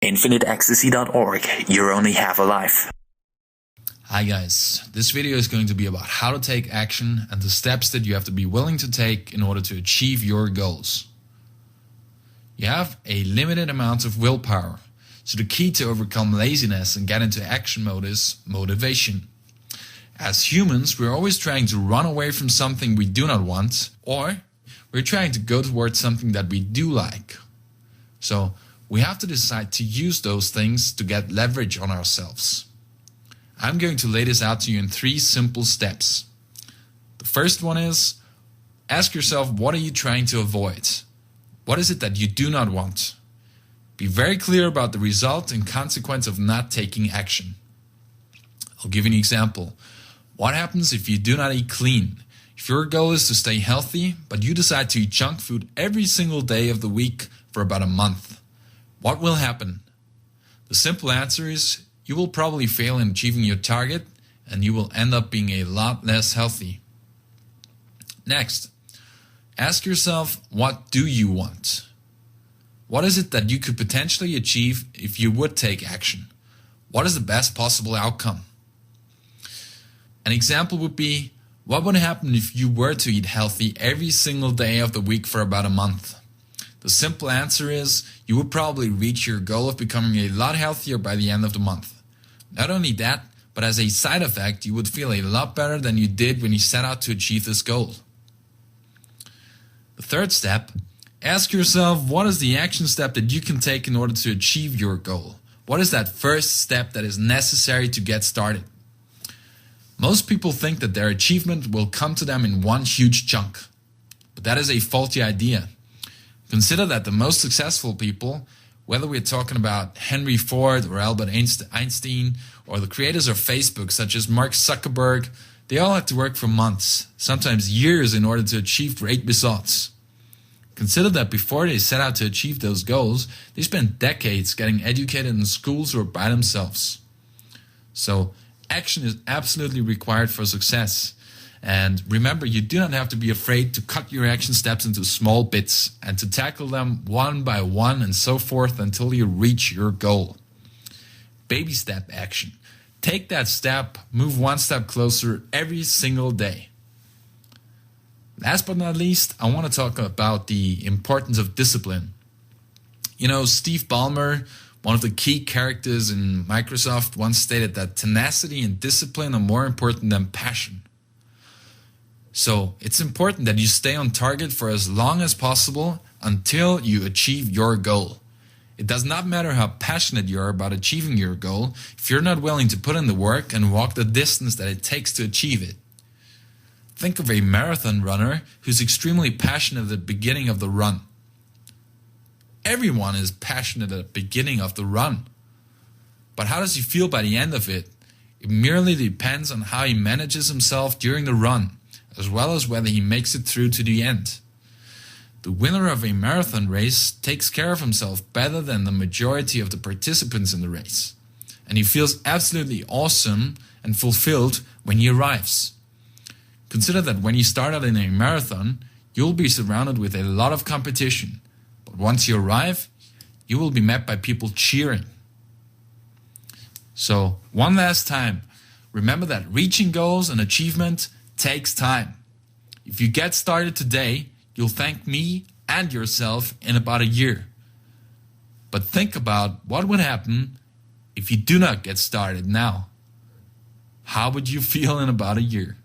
InfiniteEcstasy.org. You're only half alive. Hi guys, this video is going to be about how to take action and the steps that you have to be willing to take in order to achieve your goals. You have a limited amount of willpower, so the key to overcome laziness and get into action mode is motivation. As humans, we're always trying to run away from something we do not want, or we're trying to go towards something that we do like. So we have to decide to use those things to get leverage on ourselves. I'm going to lay this out to you in 3 simple steps. The first one is, ask yourself, what are you trying to avoid? What is it that you do not want? Be very clear about the result and consequence of not taking action. I'll give you an example. What happens if you do not eat clean? If your goal is to stay healthy, but you decide to eat junk food every single day of the week for about a month, what will happen? The simple answer is you will probably fail in achieving your target and you will end up being a lot less healthy. Next, ask yourself, what do you want? What is it that you could potentially achieve if you would take action? What is the best possible outcome? An example would be, what would happen if you were to eat healthy every single day of the week for about a month? The simple answer is you would probably reach your goal of becoming a lot healthier by the end of the month. Not only that, but as a side effect, you would feel a lot better than you did when you set out to achieve this goal. The third step, ask yourself, what is the action step that you can take in order to achieve your goal? What is that first step that is necessary to get started? Most people think that their achievement will come to them in one huge chunk, but that is a faulty idea. Consider that the most successful people, whether we're talking about Henry Ford or Albert Einstein or the creators of Facebook such as Mark Zuckerberg, they all had to work for months, sometimes years, in order to achieve great results. Consider that before they set out to achieve those goals, they spent decades getting educated in schools or by themselves. So action is absolutely required for success. And remember, you do not have to be afraid to cut your action steps into small bits and to tackle them one by one and so forth until you reach your goal. Baby step action. Take that step, move one step closer every single day. Last but not least, I want to talk about the importance of discipline. You know, Steve Ballmer, one of the key characters in Microsoft, once stated that tenacity and discipline are more important than passion. So it's important that you stay on target for as long as possible until you achieve your goal. It does not matter how passionate you are about achieving your goal if you're not willing to put in the work and walk the distance that it takes to achieve it. Think of a marathon runner who's extremely passionate at the beginning of the run. Everyone is passionate at the beginning of the run. But how does he feel by the end of it? It merely depends on how he manages himself during the run, as well as whether he makes it through to the end. The winner of a marathon race takes care of himself better than the majority of the participants in the race, and he feels absolutely awesome and fulfilled when he arrives. Consider that when you start out in a marathon, you'll be surrounded with a lot of competition, but once you arrive, you will be met by people cheering. So, one last time, remember that reaching goals and achievement takes time. If you get started today, you'll thank me and yourself in about a year. But think about what would happen if you do not get started now. How would you feel in about a year?